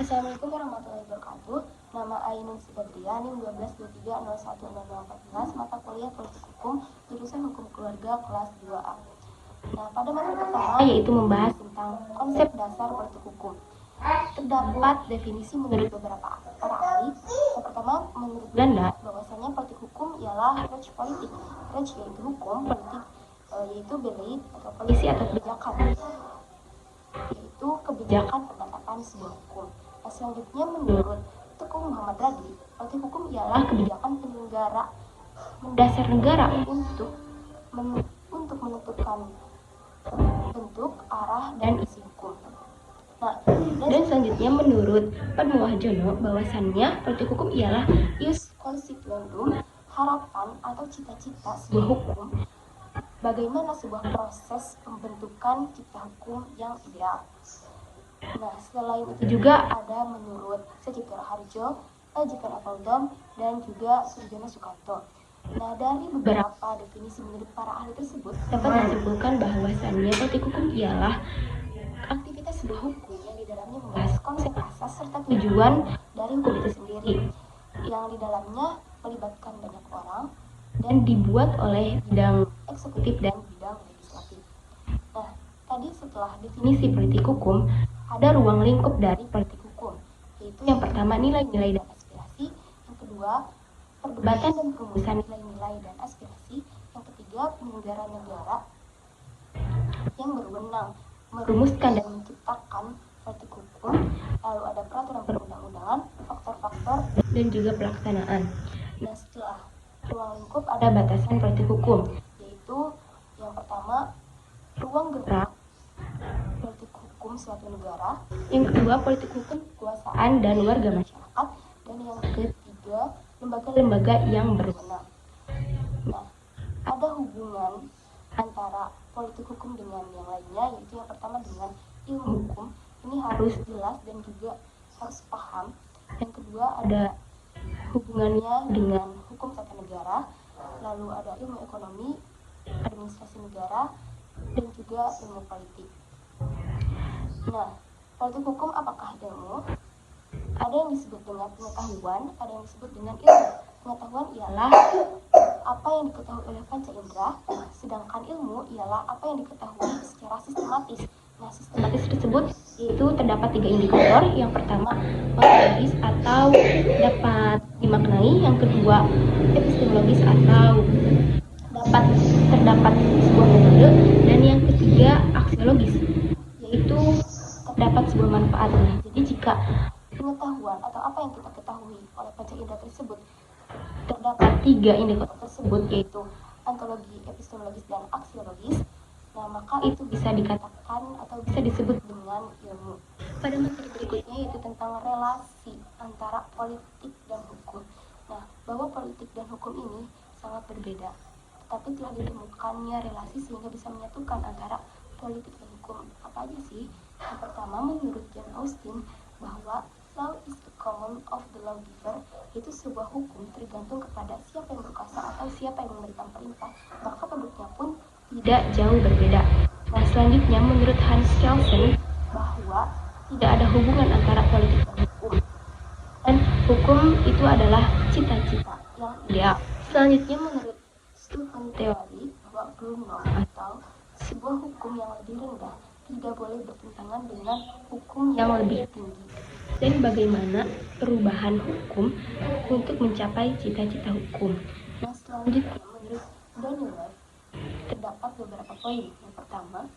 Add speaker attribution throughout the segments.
Speaker 1: Assalamualaikum warahmatullahi wabarakatuh. Nama Ainun Sidabria, NIM 1223010014, mata kuliah Politik Hukum, jurusan Hukum Keluarga kelas 2A. Nah, pada materi pertama yaitu membahas tentang konsep dasar politik hukum. Terdapat definisi menurut beberapa para ahli. Yang pertama, menurut Belanda, bahwasanya politik hukum ialah rechtspolitik. Rechts yaitu hukum, politik yaitu beleid atau polisi atau kebijakan, yaitu kebijakan penetapan sebuah hukum. Nah, selanjutnya menurut Teguh Muhammad Radi, politik hukum ialah kebijakan penyelenggara mendasar negara untuk menentukan bentuk, arah, dan isi hukum. Nah, dan selanjutnya menurut Padmowajono, bahwasannya politik hukum ialah ius constituendum, harapan atau cita-cita sebuah hukum, bagaimana sebuah proses pembentukan cipta hukum yang ideal. Nah, selain itu juga ada menurut Sucipto Harjo, J.K. Appledom, dan juga Surjono Sukanto. Nah, dari beberapa definisi menurut para ahli tersebut dapat disimpulkan bahwasannya politik hukum ialah aktivitas sebuah hukum yang di dalamnya membahas konsep asas serta tujuan dari hukum itu sendiri, yang di dalamnya melibatkan banyak orang dan dibuat oleh bidang eksekutif dan bidang legislatif. Nah, tadi setelah definisi politik hukum, ada ruang lingkup dari politik hukum, yaitu yang pertama nilai-nilai dan aspirasi, yang kedua perdebatan dan perumusan nilai-nilai dan aspirasi, yang ketiga penyelenggara negara yang berwenang merumuskan dan menciptakan politik hukum, lalu ada peraturan perundang-undangan, faktor-faktor, dan juga pelaksanaan. Nah, setelah ruang lingkup ada batasan politik hukum, yaitu yang pertama ruang gerak politik hukum suatu negara, yang kedua politik hukum kekuasaan dan warga masyarakat, dan yang ketiga lembaga-lembaga yang berwenang. Nah, ada hubungan antara politik hukum dengan yang lainnya, yaitu yang pertama dengan ilmu hukum, ini harus jelas dan juga harus paham. Yang kedua ada hubungannya dengan hukum tata negara, lalu ada ilmu ekonomi, administrasi negara, dan juga ilmu politik. Nah, politik hukum apakah ilmu? Ada yang disebut dengan pengetahuan, ada yang disebut dengan ilmu. Pengetahuan ialah apa yang diketahui oleh panca indera, sedangkan ilmu ialah apa yang diketahui secara sistematis. Nah, sistematis tersebut yaitu terdapat 3 indikator. Yang pertama ontologis atau dapat dimaknai, yang kedua epistemologis atau terdapat sebuah metode, dan yang ketiga aksiologis, yaitu terdapat sebuah manfaat. Jadi jika pengetahuan atau apa yang kita ketahui oleh panca indera tersebut terdapat 3 indikator tersebut, yaitu ontologi, epistemologis, dan aksiologis, nah maka itu bisa dikatakan atau bisa disebut dengan ilmu. Pada materi berikutnya yaitu tentang relasi antara politik dan hukum. Nah, bahwa politik dan hukum ini sangat berbeda, tetapi telah ditemukannya relasi sehingga bisa menyatukan antara politik dan hukum. Apa aja sih? Yang pertama, menurut John Austin, bahwa law is the command of the lawgiver, yaitu sebuah hukum tergantung kepada siapa yang berkuasa atau siapa yang memberikan perintah, maka produknya pun tidak jauh berbeda. Nah, selanjutnya menurut Hans Kelsen, bahwa tidak ada hubungan antara politik dan hukum, dan hukum itu adalah cita-cita yang ideal. Selanjutnya menurut Stephen Theory, bahwa norm atau sebuah hukum yang lebih rendah tidak boleh bertentangan dengan hukum yang lebih tinggi, dan bagaimana perubahan hukum untuk mencapai cita-cita hukum. Nah, selanjutnya menurut Donner terdapat beberapa poin. Yang pertama,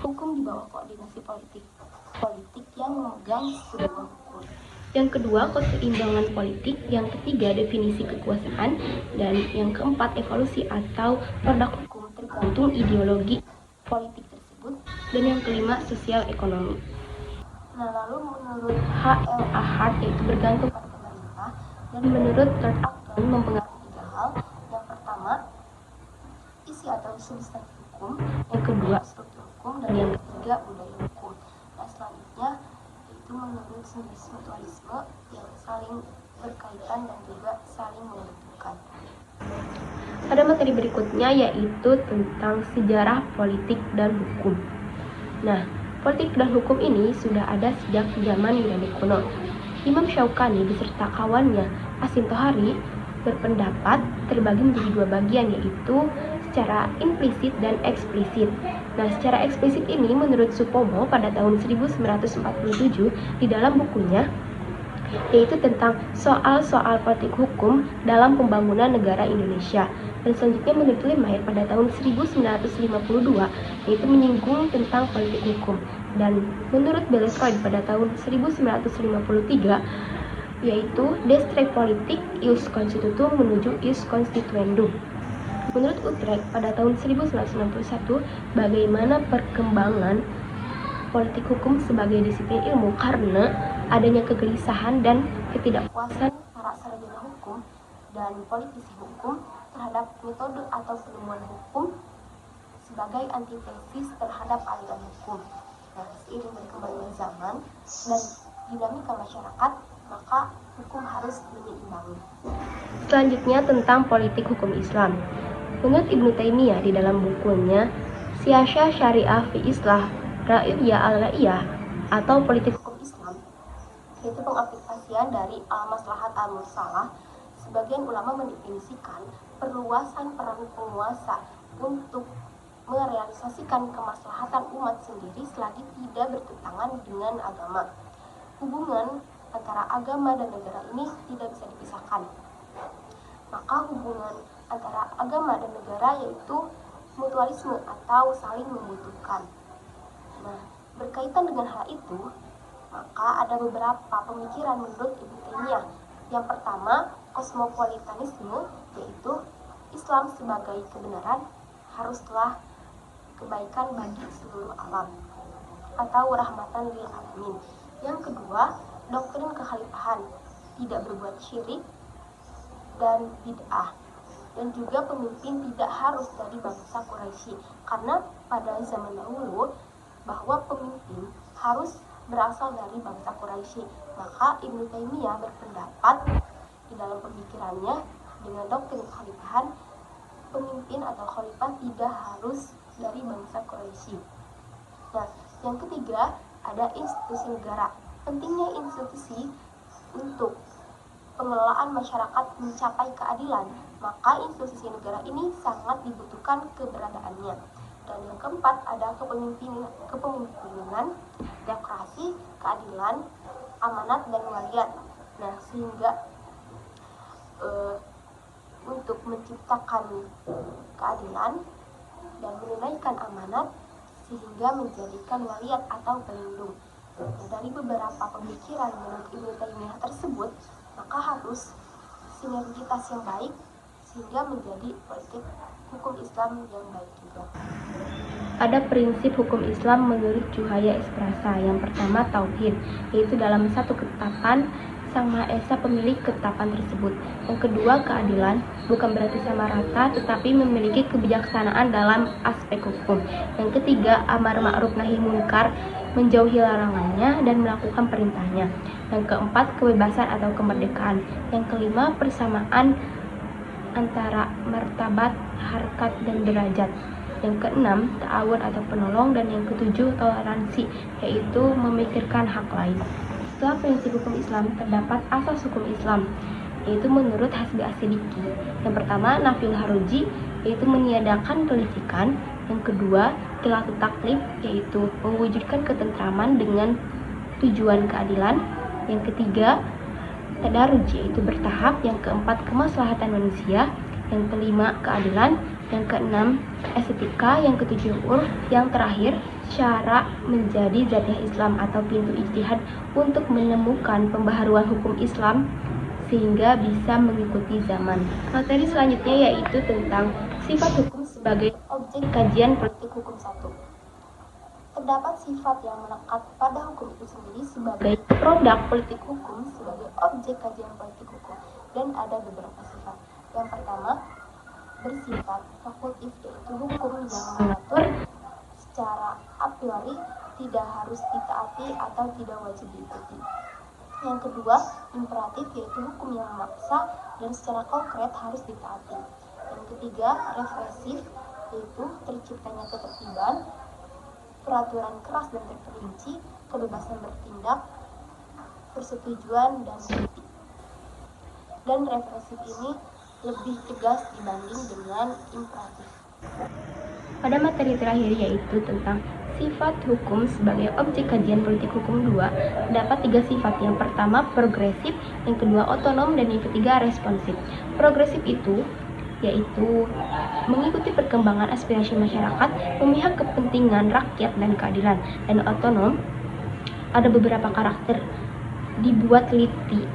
Speaker 1: hukum di bawah koordinasi politik yang memegang sebuah hukum. Yang kedua, keseimbangan politik. Yang ketiga, definisi kekuasaan. Dan yang keempat, evolusi atau produk hukum tergantung ideologi politik tersebut. Dan yang kelima, sosial ekonomi. Nah, lalu menurut H.L.A. Hart yaitu bergantung pada pemerintah, dan menurut Lord Acton mempengaruhi 3 hal. Yang pertama, isi atau substansi hukum, yang kedua struktur hukum, dan yang ketiga budaya hukum. Nah, selanjutnya itu menurut mutualisme yang saling berkaitan dan juga saling menentukan. Pada materi berikutnya yaitu tentang sejarah politik dan hukum. Nah, Politik dan hukum ini sudah ada sejak zaman Yunani kuno. Imam Syaukani beserta kawannya Asim Tohari berpendapat terbagi menjadi dua bagian, yaitu secara implisit dan eksplisit. Nah, secara eksplisit ini menurut Supomo pada tahun 1947 di dalam bukunya yaitu tentang soal-soal politik hukum dalam pembangunan negara Indonesia. Dan selanjutnya menurut Lemaier pada tahun 1952 yaitu menyinggung tentang politik hukum. Dan menurut Belleroy pada tahun 1953 yaitu Destre Politik Ius Constitutum menuju Ius Constituendum. Menurut Utrecht pada tahun 1961 bagaimana perkembangan politik hukum sebagai disiplin ilmu karena adanya kegelisahan dan ketidakpuasan para sarjana hukum dan politisi hukum terhadap metode atau penemuan hukum sebagai antitesis terhadap aliran hukum. Nah, seiring berkembangnya zaman dan dinamika masyarakat, maka hukum harus menyeimbang. Selanjutnya tentang politik hukum Islam. Menurut Ibnu Taimiyah di dalam bukunya Siyasah Syariah fi Islah Ra'iyah al-Ra'iyah atau politik hukum Islam, yaitu pengaplikasian dari al-maslahat al-mursalah, sebagian ulama mendefinisikan perluasan peran penguasa untuk merealisasikan kemaslahatan umat sendiri selagi tidak bertentangan dengan agama. Hubungan antara agama dan negara ini tidak bisa dipisahkan. Maka hubungan antara agama dan negara yaitu mutualisme atau saling membutuhkan. Nah, berkaitan dengan hal itu, maka ada beberapa pemikiran menurut Ibnu Taimiyah. Yang pertama, kosmopolitanisme, yaitu Islam sebagai kebenaran haruslah kebaikan bagi seluruh alam atau rahmatan lil alamin. Yang kedua, doktrin kekhalifahan, tidak berbuat syirik dan bid'ah. Dan juga pemimpin tidak harus dari bangsa Quraisy, karena pada zaman dahulu bahwa pemimpin harus berasal dari bangsa Quraisy. Maka Ibnu Taimiyah berpendapat di dalam pemikirannya dengan doktrin kekhalifahan, pemimpin atau khalifah tidak harus dari bangsa Quraisy. Nah, yang ketiga ada institusi negara. Pentingnya institusi untuk pengelolaan masyarakat mencapai keadilan, maka institusi negara ini sangat dibutuhkan keberadaannya. Dan yang keempat ada kepemimpinan, demokrasi, keadilan, amanat, dan waliat. Nah, sehingga untuk menciptakan keadilan dan menunaikan amanat sehingga menjadikan waliat atau pelindung. Nah, dari beberapa pemikiran menurut Ibnu Taimiyah tersebut, maka harus sinergitas yang baik sehingga menjadi politik hukum Islam yang baik juga. Ada prinsip hukum Islam menurut Juhaya Esprasa. Yang pertama tauhid, yaitu dalam satu ketetapan Sang Maha Esa pemilik ketetapan tersebut. Yang kedua keadilan, bukan berarti sama rata tetapi memiliki kebijaksanaan dalam aspek hukum. Yang ketiga amar ma'ruf nahi munkar, menjauhi larangannya dan melakukan perintahnya. Yang keempat kebebasan atau kemerdekaan. Yang kelima persamaan antara martabat, harkat, dan derajat. Yang keenam ta'awun atau penolong. Dan yang ketujuh toleransi, yaitu memikirkan hak lain. Setelah prinsip hukum Islam terdapat asas hukum Islam, yaitu menurut Hasbi As-Siddiqi. Yang pertama nafil haruji, yaitu meniadakan kelicikan. Yang kedua khilafatut taklif, yaitu mewujudkan ketentraman dengan tujuan keadilan. Yang ketiga tadaruj, yaitu bertahap. Yang keempat kemaslahatan manusia. Yang kelima keadilan. Yang keenam estetika. Yang ketujuh urf. Yang terakhir cara menjadi zatiah Islam atau pintu ijtihad untuk menemukan pembaharuan hukum Islam sehingga bisa mengikuti zaman. Materi selanjutnya yaitu tentang sifat hukum sebagai objek kajian politik hukum 1. Terdapat sifat yang melekat pada hukum itu sendiri sebagai produk politik hukum sebagai objek kajian politik hukum, dan ada beberapa sifat. Yang pertama bersifat fakultatif, yaitu hukum yang mengatur secara a priori tidak harus ditaati atau tidak wajib diikuti. Yang kedua, imperatif, yaitu hukum yang memaksa dan secara konkret harus ditaati. Yang ketiga, represif, yaitu terciptanya ketertiban. peraturan keras dan terperinci, kebebasan bertindak, persetujuan, dan kritik. Dan represif ini lebih tegas dibanding dengan imperatif. Pada materi terakhir yaitu tentang sifat hukum sebagai objek kajian politik hukum 2, terdapat 3 sifat. Yang pertama progresif, yang kedua otonom, dan yang ketiga responsif. Progresif itu yaitu mengikuti perkembangan aspirasi masyarakat, memihak kepentingan rakyat dan keadilan. Dan otonom ada beberapa karakter, dibuat teliti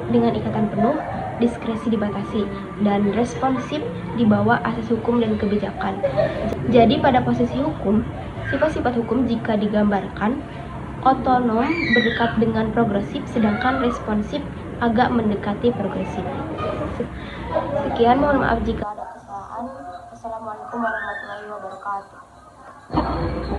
Speaker 1: dengan ikatan penuh, diskresi dibatasi, dan responsif dibawa asas hukum dan kebijakan. Jadi pada posisi hukum, sifat-sifat hukum jika digambarkan, otonom berdekat dengan progresif, sedangkan responsif agak mendekati progresif. Sekian, mohon maaf jika ada kesalahan. Wassalamualaikum warahmatullahi wabarakatuh.